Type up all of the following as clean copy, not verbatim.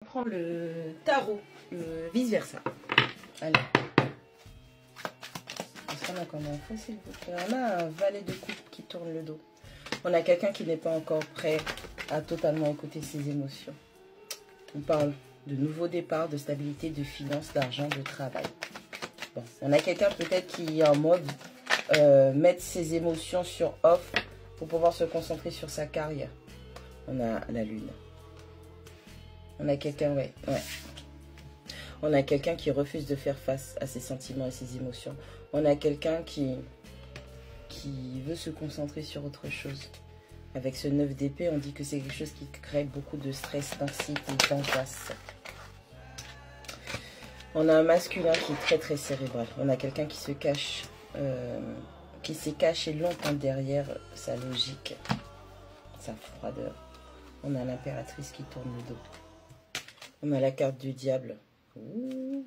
On prend le tarot, le vice-versa. Allez. On a comme info, s'il vous plaît. On a un valet de coupe qui tourne le dos. On a quelqu'un qui n'est pas encore prêt à totalement écouter ses émotions. On parle de nouveau départ, de stabilité, de finances, d'argent, de travail. Bon, on a quelqu'un peut-être qui est en mode mettre ses émotions sur off pour pouvoir se concentrer sur sa carrière. On a la lune. On a quelqu'un, ouais. On a quelqu'un qui refuse de faire face à ses sentiments et ses émotions. On a quelqu'un qui veut se concentrer sur autre chose. Avec ce 9 d'épée, on dit que c'est quelque chose qui crée beaucoup de stress, d'anxiété, d'angoisse. On a un masculin qui est très très cérébral. On a quelqu'un qui se cache, qui s'est caché longtemps derrière sa logique, sa froideur. On a l'impératrice qui tourne le dos. On a la carte du diable. Ouh.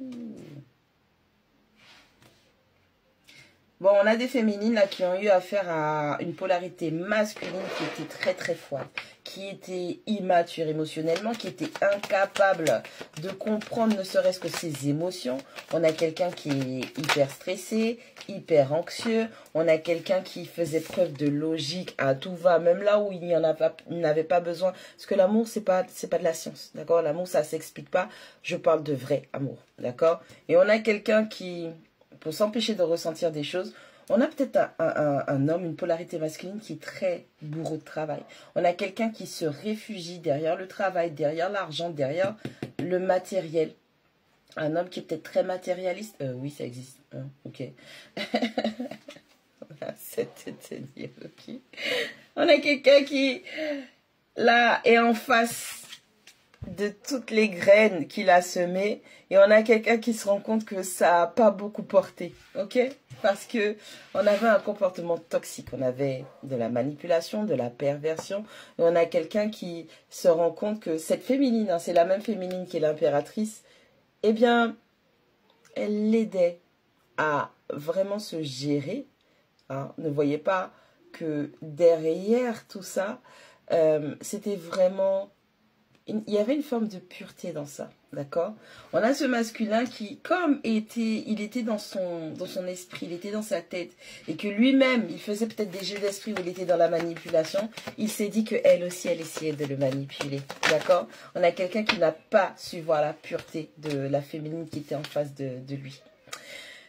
Bon, on a des féminines là qui ont eu affaire à une polarité masculine qui était très très froide, qui était immature émotionnellement, qui était incapable de comprendre ne serait-ce que ses émotions. On a quelqu'un qui est hyper stressé, hyper anxieux. On a quelqu'un qui faisait preuve de logique à tout va, même là où il n'avait pas besoin. Parce que l'amour, c'est pas de la science, d'accord? L'amour, ça s'explique pas. Je parle de vrai amour, d'accord? Et on a quelqu'un qui, pour s'empêcher de ressentir des choses, on a peut-être un homme, une polarité masculine qui est très bourreau de travail. On a quelqu'un qui se réfugie derrière le travail, derrière l'argent, derrière le matériel. Un homme qui est peut-être très matérialiste. Oui, ça existe. Hein, ok. On a cette tenue, ok. On a quelqu'un qui, là, est en face de toutes les graines qu'il a semées, et on a quelqu'un qui se rend compte que ça n'a pas beaucoup porté, ok? Parce que on avait un comportement toxique, on avait de la manipulation, de la perversion, et on a quelqu'un qui se rend compte que cette féminine, hein, c'est la même féminine qui est l'impératrice, eh bien, elle l'aidait à vraiment se gérer, hein. Ne voyez pas que derrière tout ça, c'était vraiment... Il y avait une forme de pureté dans ça, d'accord? On a ce masculin qui, comme il était dans son esprit, il était dans sa tête, et que lui-même, il faisait peut-être des jeux d'esprit où il était dans la manipulation, il s'est dit qu'elle aussi, elle essayait de le manipuler, d'accord? On a quelqu'un qui n'a pas su voir la pureté de la féminine qui était en face de lui.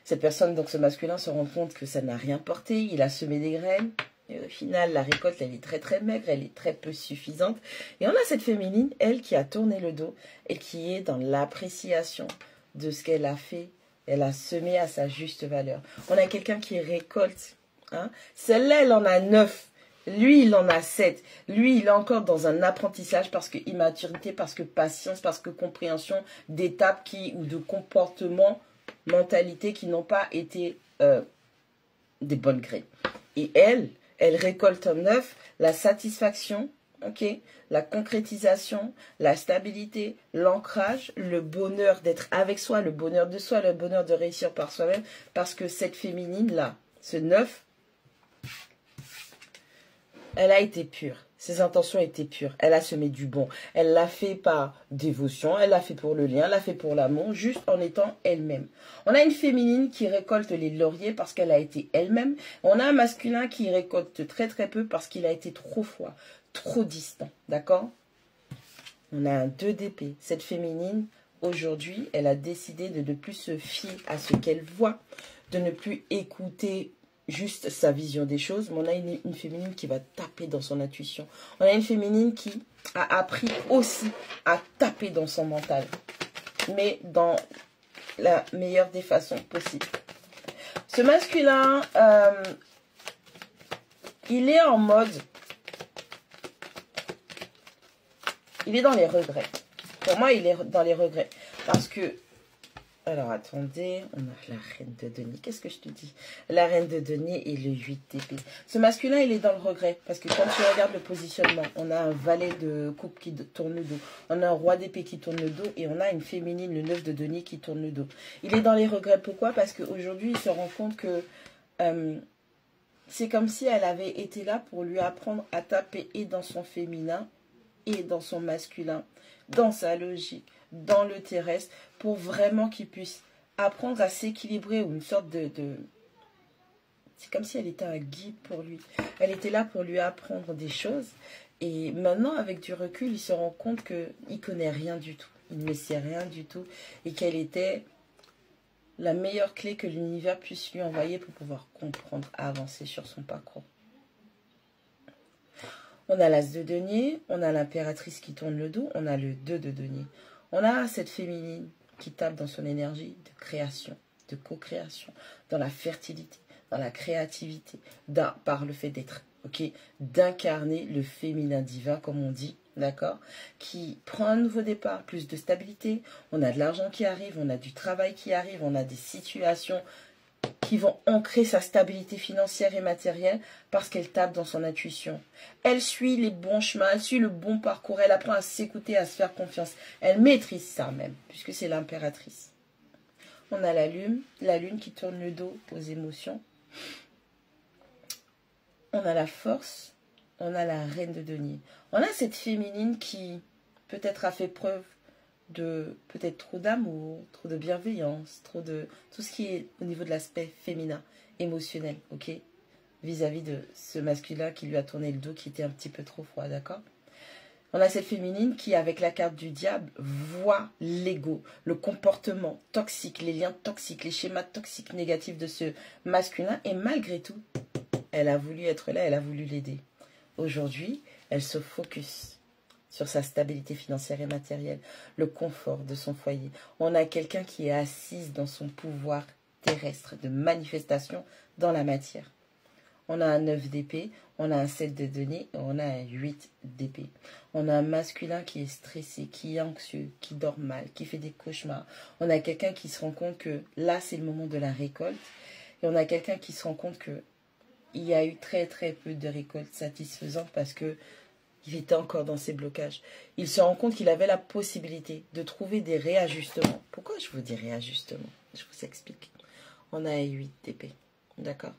Cette personne, donc ce masculin, se rend compte que ça n'a rien porté, il a semé des graines. Et au final, la récolte, elle est très très maigre, elle est très peu suffisante. Et on a cette féminine, elle, qui a tourné le dos et qui est dans l'appréciation de ce qu'elle a fait. Elle a semé à sa juste valeur. On a quelqu'un qui récolte. Hein. Celle-là, elle en a 9. Lui, il en a 7. Lui, il est encore dans un apprentissage parce que immaturité, parce que patience, parce que compréhension d'étapes ou de comportements, mentalités qui n'ont pas été des bonnes graines. Et elle récolte en 9 la satisfaction, ok, la concrétisation, la stabilité, l'ancrage, le bonheur d'être avec soi, le bonheur de soi, le bonheur de réussir par soi-même, parce que cette féminine-là, ce 9, elle a été pure. Ses intentions étaient pures. Elle a semé du bon. Elle l'a fait par dévotion. Elle l'a fait pour le lien. Elle l'a fait pour l'amour, juste en étant elle-même. On a une féminine qui récolte les lauriers parce qu'elle a été elle-même. On a un masculin qui récolte très très peu parce qu'il a été trop froid, trop distant. D'accord? On a un 2 d'épée. Cette féminine, aujourd'hui, elle a décidé de ne plus se fier à ce qu'elle voit, de ne plus écouter juste sa vision des choses, mais on a une féminine qui va taper dans son intuition. On a une féminine qui a appris aussi à taper dans son mental, mais dans la meilleure des façons possibles. Ce masculin, il est en mode, il est dans les regrets. Pour moi, il est dans les regrets, parce que alors, attendez, on a la reine de denier. Qu'est-ce que je te dis? La reine de denier et le 8 d'épée. Ce masculin, il est dans le regret. Parce que quand tu regardes le positionnement, on a un valet de coupe qui tourne le dos. On a un roi d'épée qui tourne le dos. Et on a une féminine, le 9 de denier, qui tourne le dos. Il est dans les regrets. Pourquoi? Parce qu'aujourd'hui, il se rend compte que c'est comme si elle avait été là pour lui apprendre à taper et dans son féminin et dans son masculin. dans sa logique, dans le terrestre, pour vraiment qu'il puisse apprendre à s'équilibrer, ou une sorte de... C'est comme si elle était un guide pour lui. Elle était là pour lui apprendre des choses. Et maintenant, avec du recul, il se rend compte qu'il ne connaît rien du tout. Il ne sait rien du tout. Et qu'elle était la meilleure clé que l'univers puisse lui envoyer pour pouvoir comprendre, avancer sur son parcours. On a l'as de denier, on a l'impératrice qui tourne le dos, on a le 2 de denier. On a cette féminine qui tape dans son énergie de création, de co-création, dans la fertilité, dans la créativité, par le fait d'être, d'incarner le féminin divin, comme on dit, d'accord, qui prend un nouveau départ, plus de stabilité, on a de l'argent qui arrive, on a du travail qui arrive, on a des situations qui vont ancrer sa stabilité financière et matérielle parce qu'elle tape dans son intuition. Elle suit les bons chemins, elle suit le bon parcours, elle apprend à s'écouter, à se faire confiance. Elle maîtrise ça même, puisque c'est l'impératrice. On a la lune qui tourne le dos aux émotions. On a la force, on a la reine de denier. On a cette féminine qui peut-être a fait preuve de peut-être trop d'amour, trop de bienveillance, trop de tout ce qui est au niveau de l'aspect féminin, émotionnel, vis-à-vis de ce masculin qui lui a tourné le dos, qui était un petit peu trop froid, d'accord? On a cette féminine qui, avec la carte du diable, voit l'ego, le comportement toxique, les liens toxiques, les schémas toxiques négatifs de ce masculin, et malgré tout, elle a voulu être là, elle a voulu l'aider. Aujourd'hui, elle se focus sur sa stabilité financière et matérielle, le confort de son foyer. On a quelqu'un qui est assise dans son pouvoir terrestre de manifestation dans la matière. On a un 9 d'épée, on a un 7 de denier, et on a un 8 d'épée. On a un masculin qui est stressé, qui est anxieux, qui dort mal, qui fait des cauchemars. On a quelqu'un qui se rend compte que là, c'est le moment de la récolte. Et on a quelqu'un qui se rend compte que il y a eu très très peu de récoltes satisfaisantes parce que il était encore dans ses blocages. Il se rend compte qu'il avait la possibilité de trouver des réajustements. Pourquoi je vous dis réajustements? Je vous explique. On a un 8 d'épée. D'accord?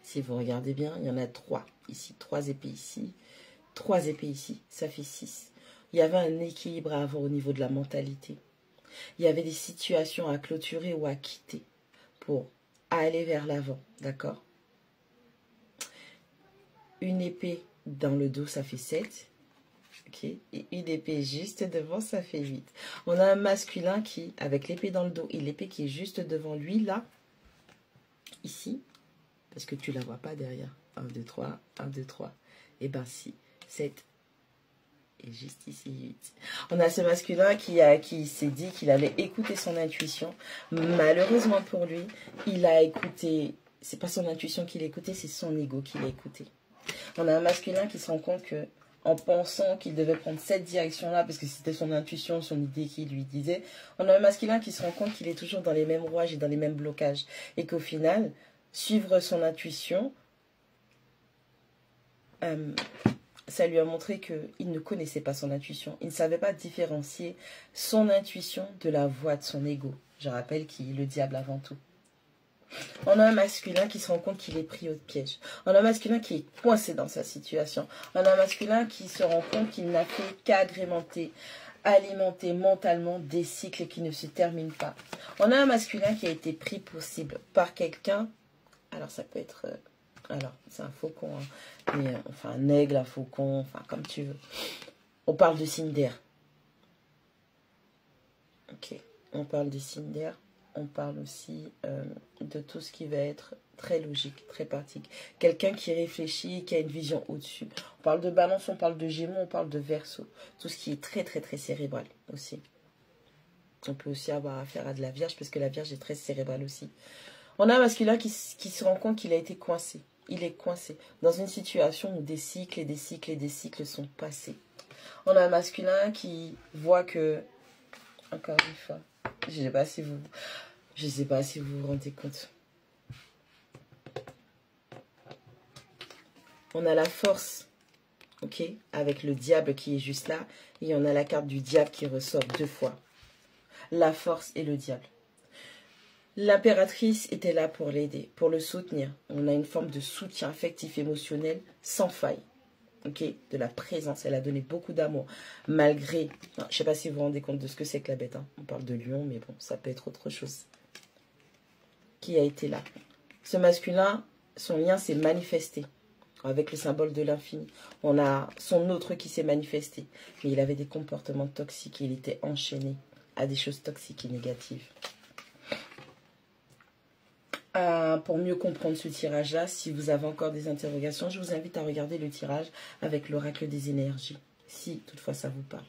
Si vous regardez bien, il y en a 3 ici. 3 épées ici. 3 épées ici. Ça fait 6. Il y avait un équilibre à avoir au niveau de la mentalité. Il y avait des situations à clôturer ou à quitter pour aller vers l'avant. D'accord? Une épée dans le dos, ça fait 7. Et une épée juste devant, ça fait 8. On a un masculin qui, avec l'épée dans le dos et l'épée qui est juste devant lui, là, ici, parce que tu ne la vois pas derrière. 1, 2, 3, 1, 2, 3. Et bien si, 7. Et juste ici, 8. On a ce masculin qui s'est dit qu'il allait écouter son intuition. Malheureusement pour lui, il a écouté... C'est pas son intuition qu'il a écouté, c'est son ego qu'il a écouté. On a un masculin qui se rend compte que, en pensant qu'il devait prendre cette direction-là, parce que c'était son intuition, son idée qui lui disait, on a un masculin qui se rend compte qu'il est toujours dans les mêmes rouages et dans les mêmes blocages. Et qu'au final, suivre son intuition, ça lui a montré qu'il ne connaissait pas son intuition. Il ne savait pas différencier son intuition de la voix de son ego. Je rappelle qu'il est le diable avant tout. On a un masculin qui se rend compte qu'il est pris au piège. On a un masculin qui est coincé dans sa situation. On a un masculin qui se rend compte qu'il n'a fait qu'agrémenter, alimenter mentalement des cycles qui ne se terminent pas. On a un masculin qui a été pris pour cible par quelqu'un. Alors ça peut être... alors c'est un faucon, hein, mais, enfin un aigle, un faucon, enfin comme tu veux. On parle de signe d'air. Ok, on parle des signes d'air. On parle aussi de tout ce qui va être très logique, très pratique. Quelqu'un qui réfléchit, qui a une vision au-dessus. On parle de balance, on parle de gémeaux, on parle de verseau. Tout ce qui est très, très, très cérébral aussi. On peut aussi avoir affaire à de la vierge, parce que la vierge est très cérébrale aussi. On a un masculin qui se rend compte qu'il a été coincé. Il est coincé dans une situation où des cycles et des cycles et des cycles sont passés. On a un masculin qui voit que, encore une fois, je ne sais pas si vous vous rendez compte. On a la force, ok, avec le diable qui est juste là. Et on a la carte du diable qui ressort 2 fois. La force et le diable. L'impératrice était là pour l'aider, pour le soutenir. On a une forme de soutien affectif émotionnel sans faille. ok, de la présence. Elle a donné beaucoup d'amour, malgré... Non, je ne sais pas si vous vous rendez compte de ce que c'est que la bête. Hein. On parle de lion, mais bon, ça peut être autre chose. Qui a été là? Ce masculin, son lien s'est manifesté avec le symbole de l'infini. On a son autre qui s'est manifesté. Mais il avait des comportements toxiques. Il était enchaîné à des choses toxiques et négatives. Pour mieux comprendre ce tirage-là, si vous avez encore des interrogations, je vous invite à regarder le tirage avec l'oracle des énergies, si toutefois ça vous parle.